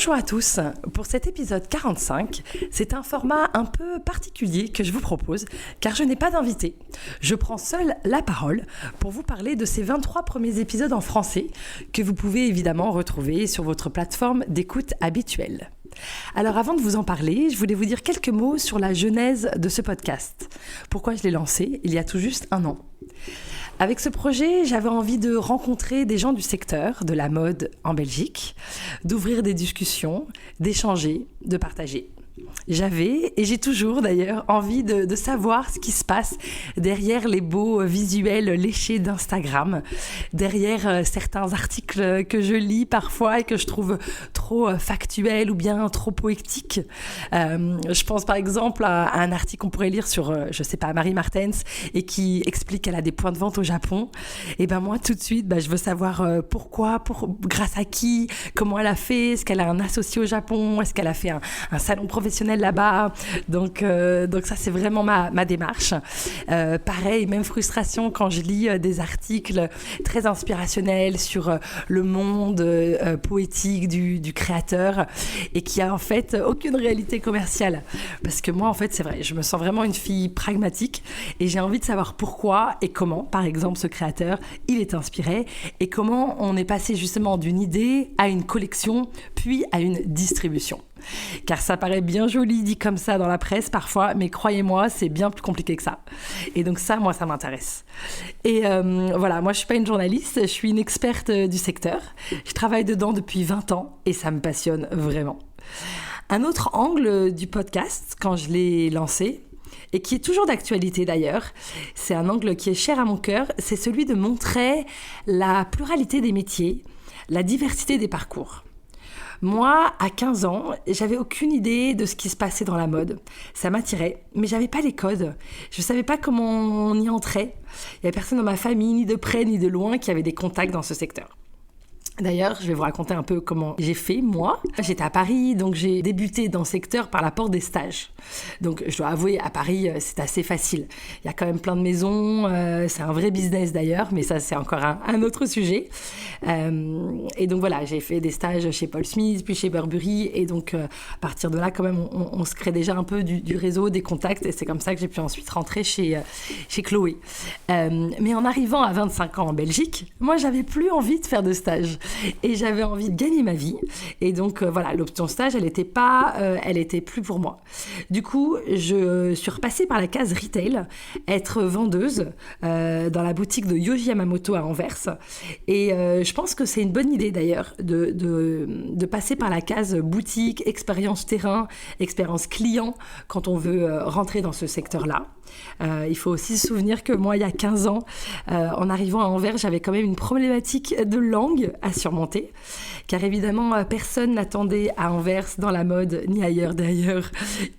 Bonjour à tous, pour cet épisode 45, c'est un format un peu particulier que je vous propose car je n'ai pas d'invité. Je prends seule la parole pour vous parler de ces 23 premiers épisodes en français que vous pouvez évidemment retrouver sur votre plateforme d'écoute habituelle. Alors avant de vous en parler, je voulais vous dire quelques mots sur la genèse de ce podcast. Pourquoi je l'ai lancé il y a tout juste un an. Avec ce projet, j'avais envie de rencontrer des gens du secteur de la mode en Belgique, d'ouvrir des discussions, d'échanger, de partager. J'avais, et j'ai toujours d'ailleurs, envie de savoir ce qui se passe derrière les beaux visuels léchés d'Instagram, derrière certains articles que je lis parfois et que je trouve trop factuels ou bien trop poétiques. Je pense par exemple à un article qu'on pourrait lire sur, Marie Martens et qui explique qu'elle a des points de vente au Japon. Et ben moi, tout de suite, je veux savoir pourquoi, grâce à qui, comment elle a fait, est-ce qu'elle a un associé au Japon, est-ce qu'elle a fait un salon professionnel là-bas, donc ça c'est vraiment ma démarche. Pareil, même frustration quand je lis des articles très inspirationnels sur le monde poétique du créateur et qui a en fait aucune réalité commerciale, parce que moi en fait c'est vrai, je me sens vraiment une fille pragmatique et j'ai envie de savoir pourquoi et comment par exemple ce créateur il est inspiré et comment on est passé justement d'une idée à une collection puis à une distribution. Car ça paraît bien joli dit comme ça dans la presse parfois, mais croyez-moi, c'est bien plus compliqué que ça. Et donc ça, moi, ça m'intéresse. Et voilà, moi, je suis pas une journaliste, je suis une experte du secteur. Je travaille dedans depuis 20 ans et ça me passionne vraiment. Un autre angle du podcast, quand je l'ai lancé, et qui est toujours d'actualité d'ailleurs, c'est un angle qui est cher à mon cœur, c'est celui de montrer la pluralité des métiers, la diversité des parcours. Moi, à 15 ans, j'avais aucune idée de ce qui se passait dans la mode. Ça m'attirait, mais j'avais pas les codes. Je savais pas comment on y entrait. Il y avait personne dans ma famille, ni de près ni de loin, qui avait des contacts dans ce secteur. D'ailleurs, je vais vous raconter un peu comment j'ai fait, moi. J'étais à Paris, donc j'ai débuté dans le secteur par la porte des stages. Donc, je dois avouer, à Paris, c'est assez facile. Il y a quand même plein de maisons, c'est un vrai business d'ailleurs, mais ça, c'est encore un autre sujet. Et donc voilà, j'ai fait des stages chez Paul Smith, puis chez Burberry, et donc à partir de là, quand même, on se crée déjà un peu du réseau, des contacts, et c'est comme ça que j'ai pu ensuite rentrer chez Chloé. Mais en arrivant à 25 ans en Belgique, moi, j'avais plus envie de faire de stage. Et j'avais envie de gagner ma vie. Et donc, voilà, l'option stage, elle était plus pour moi. Du coup, je suis repassée par la case retail, être vendeuse dans la boutique de Yohji Yamamoto à Anvers. Et je pense que c'est une bonne idée d'ailleurs de passer par la case boutique, expérience terrain, expérience client quand on veut rentrer dans ce secteur-là. Il faut aussi se souvenir que moi, il y a 15 ans, en arrivant à Anvers, j'avais quand même une problématique de langue à surmonter, car évidemment, personne n'attendait à Anvers, dans la mode, ni ailleurs d'ailleurs,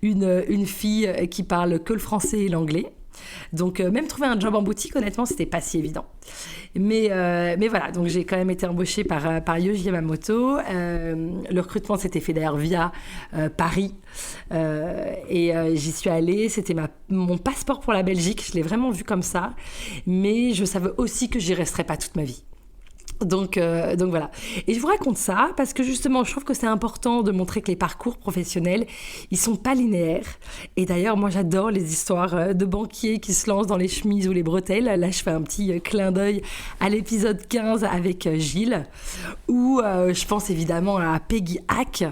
une fille qui parle que le français et l'anglais. Donc même trouver un job en boutique, honnêtement, c'était pas si évident. Mais voilà, donc j'ai quand même été embauchée par Yohji Yamamoto. Le recrutement s'était fait d'ailleurs via Paris. Et j'y suis allée, c'était mon passeport pour la Belgique, je l'ai vraiment vu comme ça. Mais je savais aussi que j'y resterais pas toute ma vie. Donc voilà. Et je vous raconte ça parce que justement, je trouve que c'est important de montrer que les parcours professionnels, ils sont pas linéaires. Et d'ailleurs, moi, j'adore les histoires de banquiers qui se lancent dans les chemises ou les bretelles. Là, je fais un petit clin d'œil à l'épisode 15 avec Gilles. Ou je pense évidemment à Peggy Hack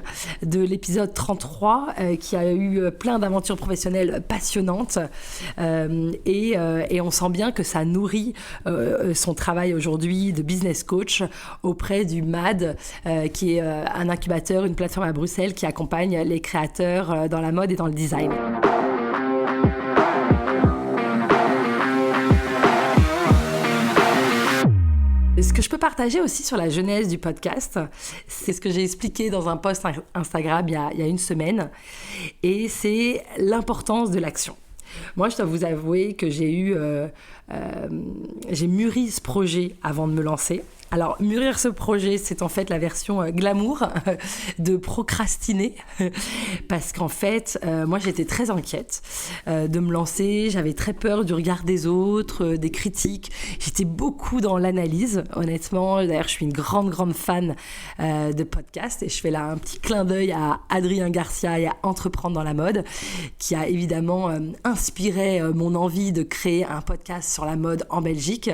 de l'épisode 33 qui a eu plein d'aventures professionnelles passionnantes. Et on sent bien que ça nourrit son travail aujourd'hui de business coach auprès du MAD, qui est un incubateur, une plateforme à Bruxelles qui accompagne les créateurs dans la mode et dans le design. Ce que je peux partager aussi sur la genèse du podcast, c'est ce que j'ai expliqué dans un post Instagram il y a une semaine, et c'est l'importance de l'action. Moi, je dois vous avouer que j'ai mûri ce projet avant de me lancer. Alors, mûrir ce projet, c'est en fait la version glamour de procrastiner. Parce qu'en fait, moi, j'étais très inquiète de me lancer. J'avais très peur du regard des autres, des critiques. J'étais beaucoup dans l'analyse, honnêtement. D'ailleurs, je suis une grande fan de podcasts. Et je fais là un petit clin d'œil à Adrien Garcia et à Entreprendre dans la mode, qui a évidemment inspiré mon envie de créer un podcast sur la mode en Belgique.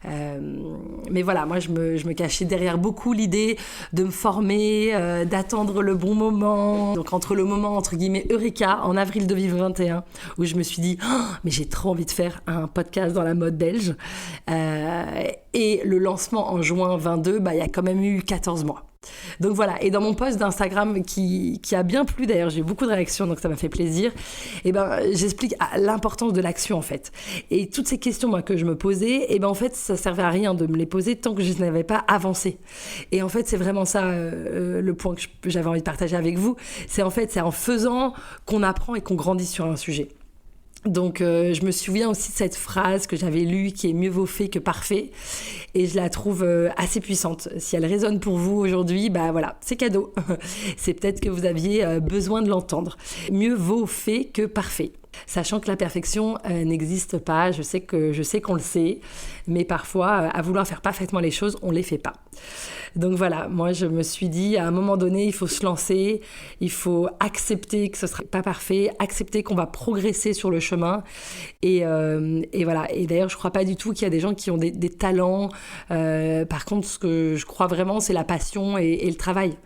Mais voilà, moi, je me cachais derrière beaucoup l'idée de me former, d'attendre le bon moment. Donc entre le moment, entre guillemets, Eureka, en avril 2021, où je me suis dit mais j'ai trop envie de faire un podcast dans la mode belge. Et le lancement en juin 22, il y a quand même eu 14 mois. Donc voilà, et dans mon post d'Instagram qui a bien plu, d'ailleurs j'ai eu beaucoup de réactions, donc ça m'a fait plaisir, j'explique l'importance de l'action en fait. Et toutes ces questions que je me posais, en fait ça servait à rien de me les poser tant que je n'avais pas avancé. Et en fait c'est vraiment ça le point que j'avais envie de partager avec vous, c'est en faisant qu'on apprend et qu'on grandit sur un sujet. Donc je me souviens aussi de cette phrase que j'avais lue qui est « mieux vaut fait que parfait » et je la trouve assez puissante. Si elle résonne pour vous aujourd'hui, voilà, c'est cadeau. C'est peut-être que vous aviez besoin de l'entendre. Mieux vaut fait que parfait. Sachant que la perfection n'existe pas, je sais qu'on le sait, mais parfois, à vouloir faire parfaitement les choses, on ne les fait pas. Donc voilà, moi je me suis dit, à un moment donné, il faut se lancer, il faut accepter que ce ne sera pas parfait, accepter qu'on va progresser sur le chemin. Et voilà, et d'ailleurs, je ne crois pas du tout qu'il y a des gens qui ont des talents. Par contre, ce que je crois vraiment, c'est la passion et le travail.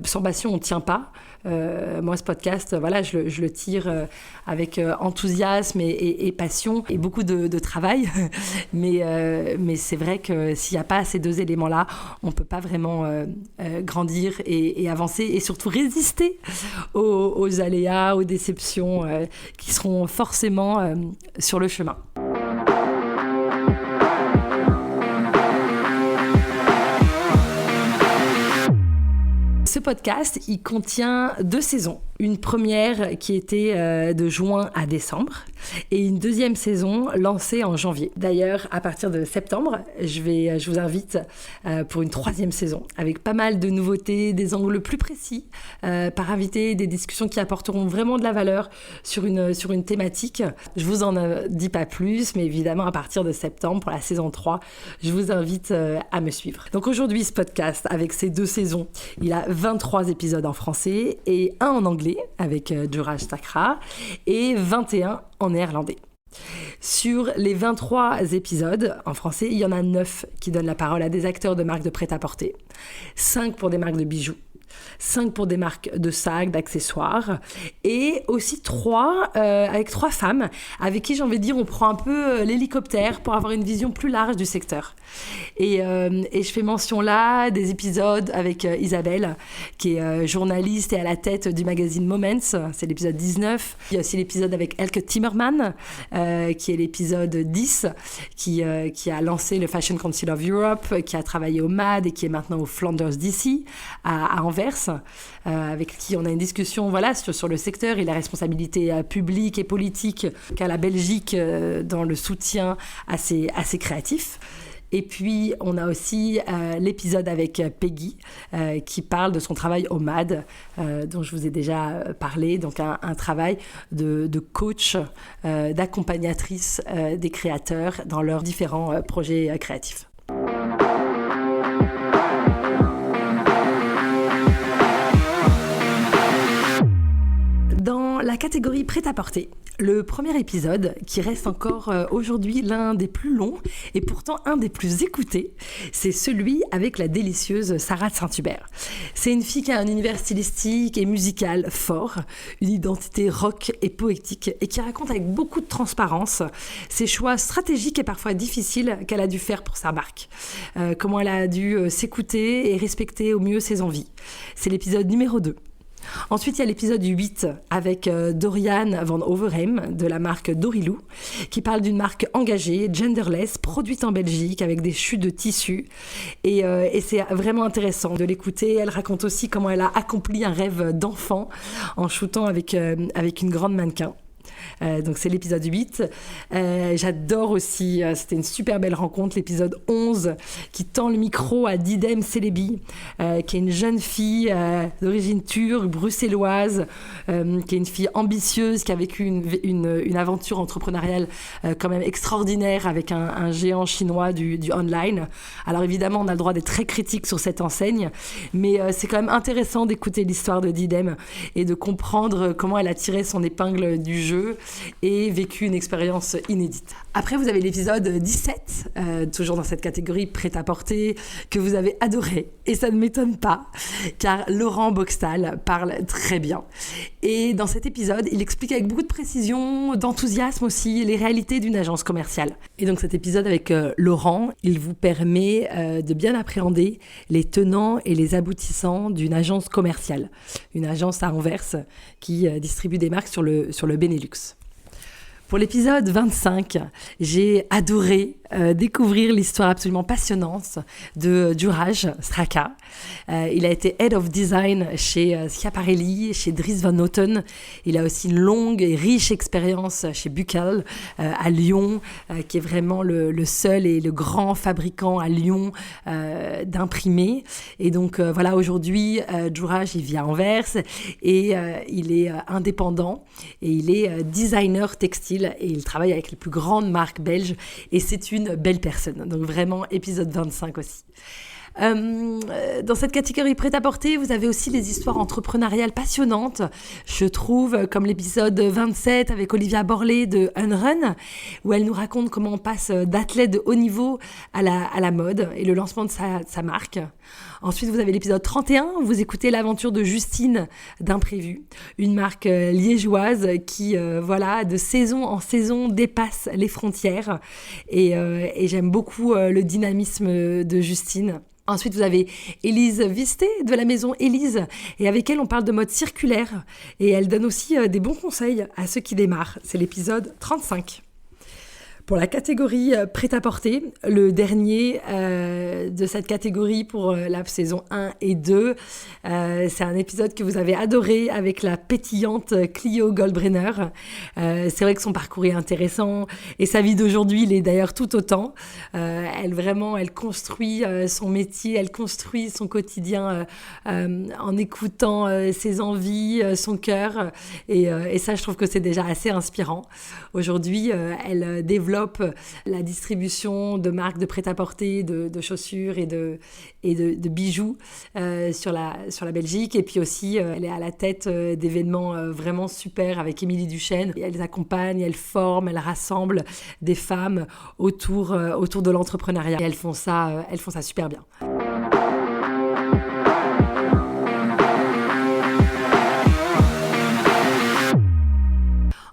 Sans passion, on ne tient pas. Moi, ce podcast, voilà, je le tire avec enthousiasme et passion et beaucoup de travail. Mais c'est vrai que s'il n'y a pas ces deux éléments-là, on ne peut pas vraiment grandir et avancer et surtout résister aux aléas, aux déceptions qui seront forcément sur le chemin. Ce podcast, il contient 2 saisons. Une première qui était de juin à décembre et une deuxième saison lancée en janvier. D'ailleurs, à partir de septembre, je vous invite pour une 3e saison avec pas mal de nouveautés, des angles plus précis par invité, des discussions qui apporteront vraiment de la valeur sur une thématique. Je vous en dis pas plus, mais évidemment, à partir de septembre, pour la saison 3, je vous invite à me suivre. Donc aujourd'hui, ce podcast, avec ces 2 saisons, il a 23 épisodes en français et 1 en anglais avec Juraj Sakra et 21 en néerlandais. Sur les 23 épisodes en français, il y en a 9 qui donnent la parole à des acteurs de marques de prêt-à-porter, 5 pour des marques de bijoux, 5 pour des marques de sacs, d'accessoires et aussi 3 avec 3 femmes avec qui j'ai envie de dire on prend un peu l'hélicoptère pour avoir une vision plus large du secteur. Et je fais mention là des épisodes avec Isabelle qui est journaliste et à la tête du magazine Moments, c'est l'épisode 19. Il y a aussi l'épisode avec Elke Timmerman qui est l'épisode 10 qui a lancé le Fashion Council of Europe, qui a travaillé au MAD et qui est maintenant au Flanders DC à Anvers, avec qui on a une discussion sur le secteur et la responsabilité publique et politique qu'a la Belgique dans le soutien à ses créatifs. Et puis, on a aussi l'épisode avec Peggy qui parle de son travail au MAD, dont je vous ai déjà parlé. Donc, un travail de coach, d'accompagnatrice des créateurs dans leurs différents projets créatifs. Dans la catégorie prêt-à-porter, le premier épisode, qui reste encore aujourd'hui l'un des plus longs et pourtant un des plus écoutés, c'est celui avec la délicieuse Sarah de Saint-Hubert. C'est une fille qui a un univers stylistique et musical fort, une identité rock et poétique et qui raconte avec beaucoup de transparence ses choix stratégiques et parfois difficiles qu'elle a dû faire pour sa marque. Comment elle a dû s'écouter et respecter au mieux ses envies. C'est l'épisode numéro 2. Ensuite, il y a l'épisode 8 avec Dorian van Overheim de la marque Dorilou qui parle d'une marque engagée, genderless, produite en Belgique avec des chutes de tissus et c'est vraiment intéressant de l'écouter. Elle raconte aussi comment elle a accompli un rêve d'enfant en shootant avec une grande mannequin. Donc c'est l'épisode 8. J'adore aussi, c'était une super belle rencontre, l'épisode 11 qui tend le micro à Didem Celebi, qui est une jeune fille d'origine turque, bruxelloise, qui est une fille ambitieuse, qui a vécu une aventure entrepreneuriale quand même extraordinaire avec un géant chinois du online. Alors évidemment, on a le droit d'être très critique sur cette enseigne, mais c'est quand même intéressant d'écouter l'histoire de Didem et de comprendre comment elle a tiré son épingle du jeu et vécu une expérience inédite. Après, vous avez l'épisode 17, toujours dans cette catégorie prêt-à-porter, que vous avez adoré. Et ça ne m'étonne pas, car Laurent Boxtal parle très bien. Et dans cet épisode, il explique avec beaucoup de précision, d'enthousiasme aussi, les réalités d'une agence commerciale. Et donc cet épisode avec Laurent, il vous permet de bien appréhender les tenants et les aboutissants d'une agence commerciale. Une agence à Anvers qui distribue des marques sur le Benelux. Pour l'épisode 25, j'ai adoré découvrir l'histoire absolument passionnante de Juraj Straka. Il a été Head of Design chez Schiaparelli, chez Dries Van Noten. Il a aussi une longue et riche expérience chez Bucal à Lyon, qui est vraiment le seul et le grand fabricant à Lyon d'imprimés. Et donc voilà, aujourd'hui, Juraj, il vit à Anvers et il est indépendant et il est designer textile et il travaille avec les plus grandes marques belges et c'est une belle personne. Donc vraiment, épisode 25 aussi. Dans cette catégorie prêt-à-porter, vous avez aussi les histoires entrepreneuriales passionnantes, je trouve, comme l'épisode 27 avec Olivia Borlée de Unrun, où elle nous raconte comment on passe d'athlète de haut niveau à la mode et le lancement de sa marque. Ensuite, vous avez l'épisode 31, où vous écoutez l'aventure de Justine d'Imprévu, une marque liégeoise qui, de saison en saison, dépasse les frontières. Et j'aime beaucoup le dynamisme de Justine. Ensuite, vous avez Élise Visté de la maison Élise et avec elle, on parle de mode circulaire et elle donne aussi des bons conseils à ceux qui démarrent. C'est l'épisode 35. Pour la catégorie prêt-à-porter, le dernier de cette catégorie pour la saison 1 et 2, c'est un épisode que vous avez adoré avec la pétillante Clio Goldbrenner. C'est vrai que son parcours est intéressant et sa vie d'aujourd'hui, il est d'ailleurs tout autant. Elle construit son métier, elle construit son quotidien en écoutant ses envies, son cœur et ça, je trouve que c'est déjà assez inspirant. Aujourd'hui, elle développe la distribution de marques de prêt-à-porter, de chaussures et de bijoux sur la Belgique. Et puis aussi, elle est à la tête d'événements vraiment super avec Émilie Duchesne. Et elle accompagne, elle forme, elle rassemble des femmes autour de l'entrepreneuriat. Et elles font ça super bien.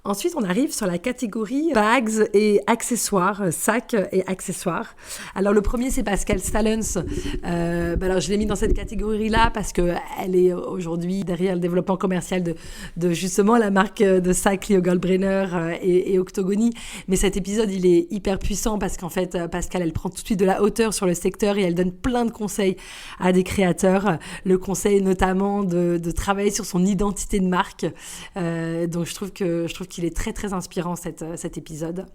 Ensuite, on arrive sur la catégorie bags et accessoires, sacs et accessoires. Alors, le premier, c'est Pascal Stallens. Alors, je l'ai mis dans cette catégorie-là parce qu'elle est aujourd'hui derrière le développement commercial de justement la marque de sacs Clio Goldbrenner et Octogony. Mais cet épisode, il est hyper puissant parce qu'en fait, Pascal, elle prend tout de suite de la hauteur sur le secteur et elle donne plein de conseils à des créateurs. Le conseil notamment de travailler sur son identité de marque. Donc, je trouve qu'il est très très inspirant cet épisode.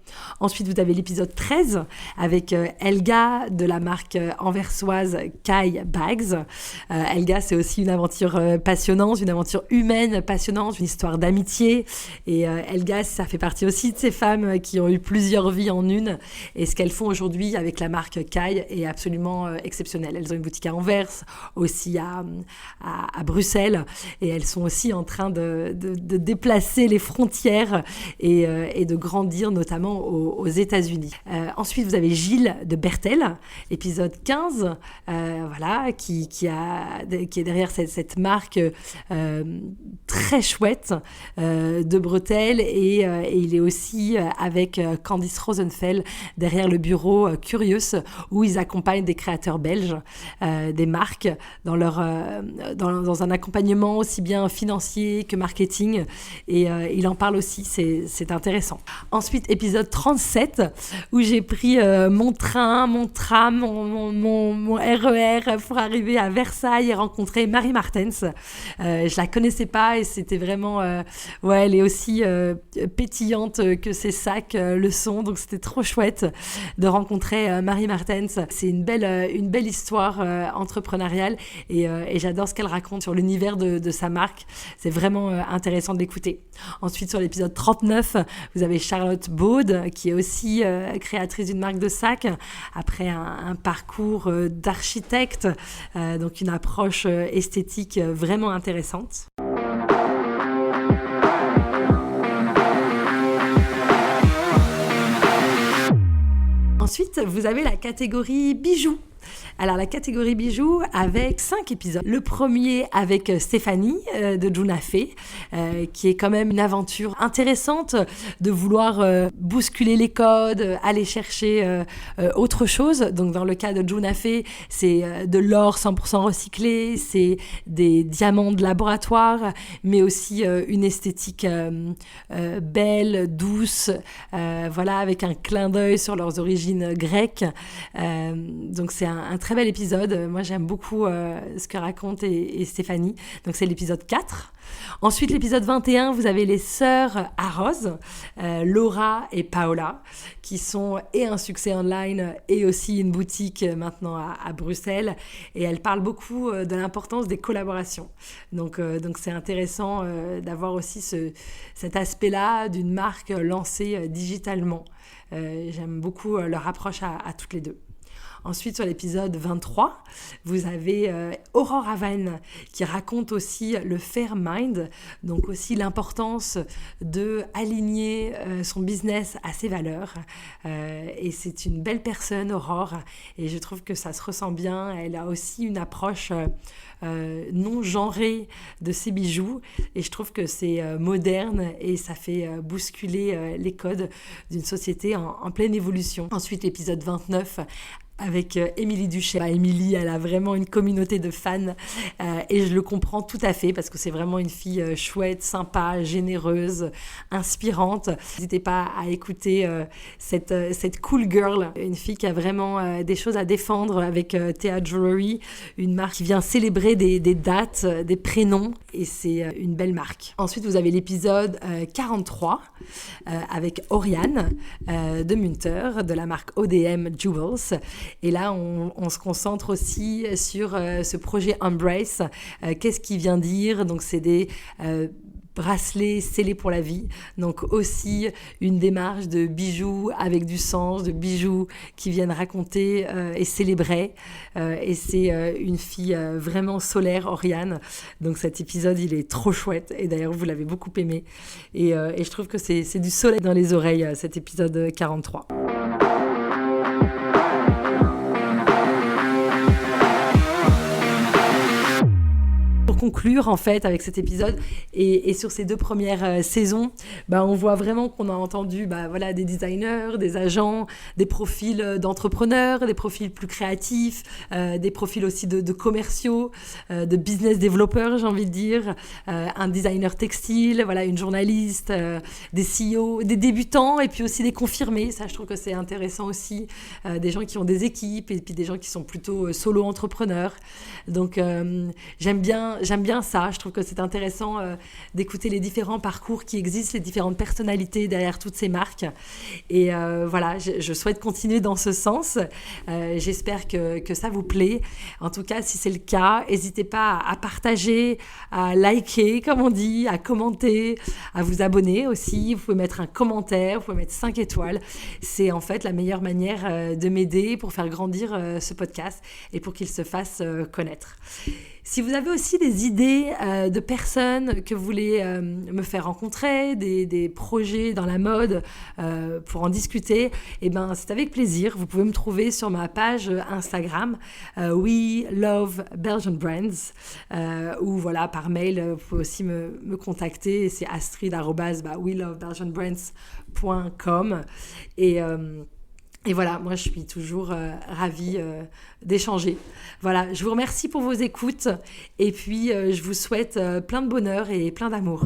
Ensuite, vous avez l'épisode 13 avec Elga de la marque anversoise Kai Bags. Elga, c'est aussi une aventure passionnante, une aventure humaine passionnante, une histoire d'amitié. Et Elga, ça fait partie aussi de ces femmes qui ont eu plusieurs vies en une. Et ce qu'elles font aujourd'hui avec la marque Kai est absolument exceptionnel. Elles ont une boutique à Anvers, aussi à Bruxelles. Et elles sont aussi en train de déplacer les frontières et de grandir notamment aux États-Unis. Ensuite, vous avez Gilles de Bertel, épisode 15, qui est derrière cette marque très chouette de bretelles et il est aussi avec Candice Rosenfeld derrière le bureau Curious où ils accompagnent des créateurs belges, des marques dans un accompagnement aussi bien financier que marketing et il en parle aussi aussi, c'est intéressant. Ensuite, épisode 37, où j'ai pris mon train, mon tram, mon RER pour arriver à Versailles et rencontrer Marie Martens. Je la connaissais pas et c'était vraiment... elle est aussi pétillante que ses sacs le sont, donc c'était trop chouette de rencontrer Marie Martens. C'est une belle histoire entrepreneuriale et j'adore ce qu'elle raconte sur l'univers de sa marque. C'est vraiment intéressant de l'écouter. Ensuite, sur l'épisode 39, vous avez Charlotte Baude, qui est aussi créatrice d'une marque de sacs, après un parcours d'architecte, donc une approche esthétique vraiment intéressante. Ensuite, vous avez la catégorie bijoux. Alors, la catégorie bijoux avec 5 épisodes. Le premier avec Stéphanie de Juna Fé, qui est quand même une aventure intéressante de vouloir bousculer les codes, aller chercher autre chose. Donc, dans le cas de Juna Fé, c'est de l'or 100% recyclé, c'est des diamants de laboratoire, mais aussi une esthétique belle, douce, avec un clin d'œil sur leurs origines grecques. Donc, c'est un très bel épisode. Moi, j'aime beaucoup ce que raconte et Stéphanie. Donc, c'est l'épisode 4. Ensuite, l'épisode 21, vous avez les sœurs Arroz, Laura et Paola, qui sont et un succès online et aussi une boutique maintenant à Bruxelles. Et elles parlent beaucoup de l'importance des collaborations. Donc c'est intéressant d'avoir aussi cet aspect-là d'une marque lancée digitalement. J'aime beaucoup leur approche à toutes les deux. Ensuite, sur l'épisode 23, vous avez Aurore Aven qui raconte aussi le fair mind, donc aussi l'importance de aligner son business à ses valeurs. Et c'est une belle personne, Aurore, et je trouve que ça se ressent bien. Elle a aussi une approche non genrée de ses bijoux, et je trouve que c'est moderne et ça fait bousculer les codes d'une société en pleine évolution. Ensuite, l'épisode 29, avec Émilie Duché. Émilie, elle a vraiment une communauté de fans et je le comprends tout à fait parce que c'est vraiment une fille chouette, sympa, généreuse, inspirante. N'hésitez pas à écouter cette cool girl, une fille qui a vraiment des choses à défendre avec Thea Jewelry, une marque qui vient célébrer des dates, des prénoms, et c'est une belle marque. Ensuite, vous avez l'épisode 43 avec Oriane de Munter, de la marque ODM Jewels. Et là, on se concentre aussi sur ce projet Embrace. Qu'est-ce qu'il vient dire ? Donc, c'est des bracelets scellés pour la vie. Donc, aussi une démarche de bijoux avec du sens, de bijoux qui viennent raconter et célébrer. Et c'est une fille vraiment solaire, Oriane. Donc, cet épisode, il est trop chouette. Et d'ailleurs, vous l'avez beaucoup aimé. Et je trouve que c'est du soleil dans les oreilles, cet épisode 43. Conclure en fait avec cet épisode et sur ces 2 premières saisons, on voit vraiment qu'on a entendu des designers, des agents, des profils d'entrepreneurs, des profils plus créatifs, des profils aussi de commerciaux, de business développeurs, j'ai envie de dire, un designer textile, une journaliste, des CEO, des débutants et puis aussi des confirmés. Ça, je trouve que c'est intéressant aussi, des gens qui ont des équipes et puis des gens qui sont plutôt solo entrepreneurs. Donc j'aime bien ça, je trouve que c'est intéressant d'écouter les différents parcours qui existent, les différentes personnalités derrière toutes ces marques. Et je souhaite continuer dans ce sens. J'espère que ça vous plaît. En tout cas, si c'est le cas, n'hésitez pas à partager, à liker, comme on dit, à commenter, à vous abonner aussi. Vous pouvez mettre un commentaire, vous pouvez mettre 5 étoiles. C'est en fait la meilleure manière de m'aider pour faire grandir ce podcast et pour qu'il se fasse connaître. Si vous avez aussi des idées de personnes que vous voulez me faire rencontrer, des projets dans la mode pour en discuter, c'est avec plaisir. Vous pouvez me trouver sur ma page Instagram We Love Belgian Brands ou par mail, vous pouvez aussi me contacter. C'est astrid@welovebelgianbrands.com et voilà, moi je suis toujours ravie d'échanger. Voilà, je vous remercie pour vos écoutes et puis je vous souhaite plein de bonheur et plein d'amour.